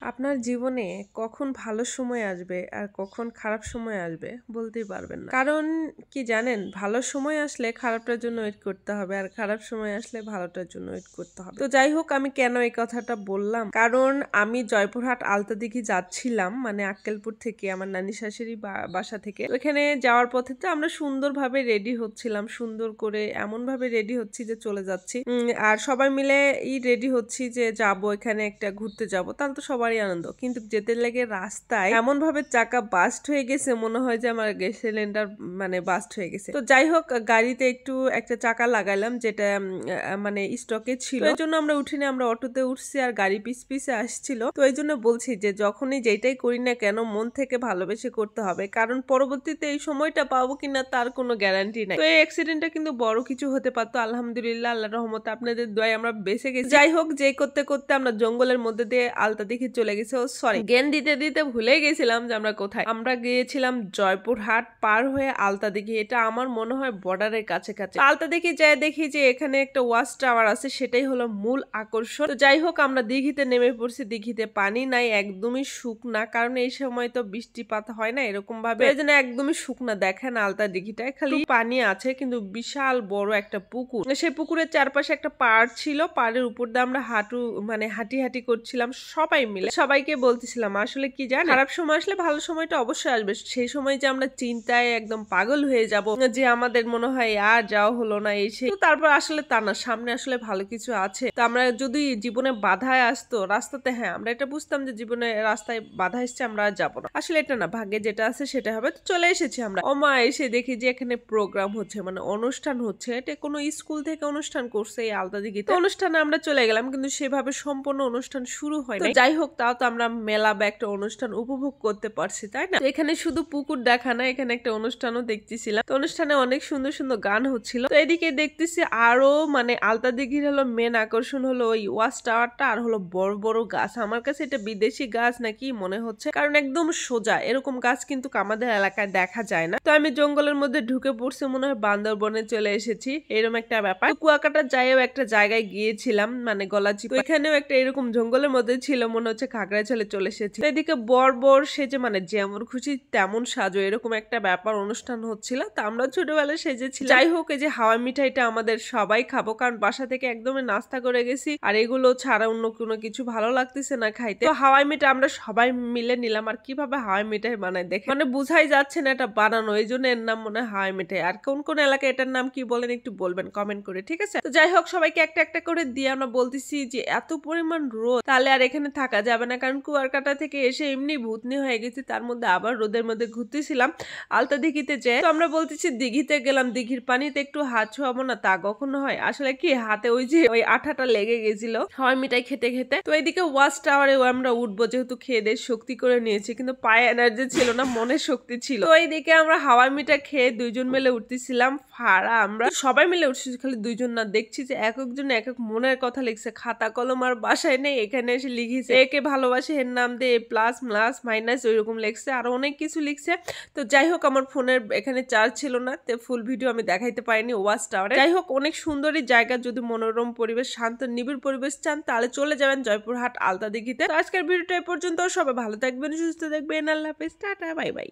আপনার জীবনে কখন ভালো সময় আসবে আর কখন খারাপ সময় আসবে বলতেই পারবেন না। কারণ কি জানেন, ভালো সময় আসলে খারাপটার জন্য ওয়েট করতে হবে আর খারাপ সময় আসলে ভালোটার জন্য ওয়েট করতে হবে। তো যাই হোক, আমি কেন এই কথাটা বললাম, কারণ আমি জয়পুরহাট আলতাদিঘি যাচ্ছিলাম, মানে আক্কেলপুর থেকে আমার নানি শাশুড়ি বাসা থেকে। ওইখানে যাওয়ার পথে তো আমরা সুন্দরভাবে রেডি হচ্ছিলাম, সুন্দর করে এমন ভাবে রেডি হচ্ছি যে চলে যাচ্ছি। আর সবাই মিলে রেডি হচ্ছি যে যাবো এখানে একটা ঘুরতে যাব, তাহলে তো সবারই আনন্দ। কিন্তু যেতে লেগে রাস্তায় এমন ভাবে চাকা বাস্ট হয়ে গেছে, মনে হয় যে আমার গ্যাস সিলিন্ডার মানে বাস্ট হয়ে গেছে। তো যাই হোক, গাড়িতে একটু একটা চাকা লাগাইলাম যেটা মানে স্টকে ছিল, এই জন্য আমরা উঠিনি, আমরা অটোতে উঠছি আর গাড়ি পিছে আসছিল। তো এই জন্য বলছি যে যখনই যেটাই করি না কেন মন থেকে ভালোবেসে করতে হবে, কারণ পরবর্তীতে এই সময়টা পাবো কিনা তার কোনো গ্যারান্টি নাই। তো এই অ্যাক্সিডেন্টটা কিন্তু বড় কিছু হতে পারতো, আলহামদুলিল্লাহ আল্লাহর রহমতে আপনাদের দোয়ায় আমরা বেঁচে গেছি। যাই হোক, যে করতে করতে আমরা জঙ্গলের মধ্যে দিয়ে আলতাদিঘি চলে গেছে। ও সরি, জ্ঞান দিতে দিতে ভুলে গেছিলাম যে আমরা কোথায়। আমরা গিয়েছিলাম জয়পুরহাট পার হয়ে আলতাদিঘি। এটা আমার মনে হয় বর্ডারের কাছাকাছি। আলতাদিঘি যায় দেখি যে এখানে একটা ওয়াচ টাওয়ার আছে, সেটাই হলো মূল আকর্ষণ। তো যাই হোক, আমরা দিঘিতে নেমে পড়ছি। দিঘিতে পানি নাই, একদমই শুকনা, কারণ এই সময় তো বৃষ্টিপাত হয় না এরকম ভাবে, এই জন্য একদমই শুকনা। দেখেন আলতাদিঘিটায় খালি পানি আছে, কিন্তু বিশাল বড় একটা পুকুর। সেই পুকুরের চারপাশে একটা পাড় ছিল, পাড়ের উপর দিয়ে আমরা হাঁটি হাঁটি করছিলাম সবাই মিলে। সবাইকে বলতেছিলাম আসলে কি জানেন, খারাপ সময় আসলে ভালো সময়টা অবশ্যই আসবে। সেই সময় যে আমরা চিন্তায় একদম পাগল হয়ে যাব, যে আমাদের মনে হয় আর যাওয়া হলো না এই সেই, তারপর আসলে তা না, সামনে আসলে ভালো কিছু আছে। তো আমরা যদি জীবনে বাধায় আসতো রাস্তাতে, হ্যাঁ আমরা এটা বুঝতাম যে জীবনে রাস্তায় বাধা এসছে, আমরা আর যাবো না। আসলে এটা না, ভাগ্যে যেটা আছে সেটা হবে। তো চলে এসেছি আমরা। ওমা, এসে দেখি যে এখানে প্রোগ্রাম হচ্ছে, মানে অনুষ্ঠান হচ্ছে। এটা কোনো স্কুল থেকে অনুষ্ঠান করছে এই আলতাদিঘিতে। অনুষ্ঠানে আমরা চলে গেলাম, কিন্তু সেভাবে সম্পূর্ণ অনুষ্ঠান শুরু হয় না। যাই হোক, তাও তো আমরা মেলা বা একটা অনুষ্ঠান উপভোগ করতে পারছি, তাই না? এখানে শুধু পুকুর দেখা না, এখানে একটা অনুষ্ঠানও দেখতেছিলাম। তো অনুষ্ঠানে অনেক সুন্দর সুন্দর গান হচ্ছিল। তো এদিকে দেখতেছি আরো, মানে আলতাদিঘির হলো মেন আকর্ষণ হলো ওই ওয়াচ টাওয়ারটা, আর হলো বড় বড় গাছ। আমার কাছে এটা বিদেশি গাছ নাকি মনে হচ্ছে, কারণ একদম সোজা এরকম গাছ কিন্তু আমাদের এলাকায় দেখা যায় না। তো আমি জঙ্গলের মধ্যে ঢুকে পড়ছি, মনে হয় বান্দরবনে চলে এসেছি, এরকম একটা ব্যাপার। কুয়াকাটা যাইও একটা জায়গায় গিয়েছিলাম, মানে গলাচিপা, এখানেও একটা এরকম জঙ্গলের মধ্যে ছিল, মনে হচ্ছে খাগড়াছড়ি চলে এসেছি। এদিকে বর সেজে, মানে যেমন খুশি তেমন সাজো, এরকম একটা ব্যাপার অনুষ্ঠান হচ্ছিল। তো আমরা ছোটবেলায় সেজেছিলাম। যাই হোক, এই যে হাওয়াই মিঠাইটা আমাদের সবাই খাবো, কারণ বাসা থেকে একদমই নাস্তা করে গেছি, আর এগুলো ছাড়া অন্য কোনো কিছু ভালো লাগতেছে না খাইতে। তো হাওয়াই মিঠাই আমরা সবাই মিলে নিলাম। আর কিভাবে হাওয়াই মিঠাই বানায় দেখে মানে বুঝাই যাচ্ছে না এটা বানানো, এই জন্য এর নাম মনে হয় হাওয়াই মিঠাই। আর কোন কোন এলাকায় এটার নাম কি বলেন একটু বলবেন কমেন্ট করে, ঠিক আছে? তো যাই হোক, সবাইকে একটা একটা করে দিয়ে আমরা বলতেছি যে এত পরিমাণ রোদ, তাহলে আর এখানে থাকা যাবে না, কারণ কুয়াকাটা থেকে এসে এমনি ভূতনি হয়ে গেছি, তার মধ্যে আবার রোদের মধ্যে ঘুরতেছিলাম আলতাদিঘিতে। যে তো আমরা বলতেছি দিঘিতে গেলাম, দিঘির পানিতে একটু হাত ছোঁয়াবো না, তা কখনো হয়? আসলে কি, হাতে ওই যে ওই আঠাটা লেগে গেছিল হাওয়াই মিঠাই খেতে খেতে। তো এইদিকে ওয়াচ টাওয়ারে আমরা উঠবো, যেহেতু খেয়ে দিয়ে শক্তি করে নিয়েছি, কিন্তু পায়ে এনার্জি ছিল না, মনে শক্তি ছিল। তো এইদিকে আমরা হাওয়াই মিঠাই খেয়ে দুইজন মিলে উঠতেছিলাম ফাড়া। আমরা সবাই মিলে উঠছি, খালি দুইজন না, দেখছি যে এক একজন এক এক মনের কথা লিখছে, খাতা কলম আর বাসায় নেই, এখানে এসে লিখিছে একে ভালোবাসে এর নাম দিয়ে প্লাস প্লাস মাইনাস ওইরকম লিখছে, আর অনেক কিছু লিখছে। তো যাই হোক, আমার ফোনের এখানে চার্জ ছিল না, তো ফুল ভিডিও আমি দেখাইতে পারিনি ওয়াচ টাওয়ারে। যাই হোক, অনেক সুন্দরই জায়গা, যদি মনোরম পরিবেশ, শান্ত নিবিড় পরিবেশ চান তাহলে চলে যাবেন জয়পুরহাট আলতাদিঘিতে। তো আজকের ভিডিওটা এই পর্যন্ত। সবাই ভালো থাকবেন, সুস্থ থাকবেন, আল্লাহ হাফেজ, টাটা, বাই বাই।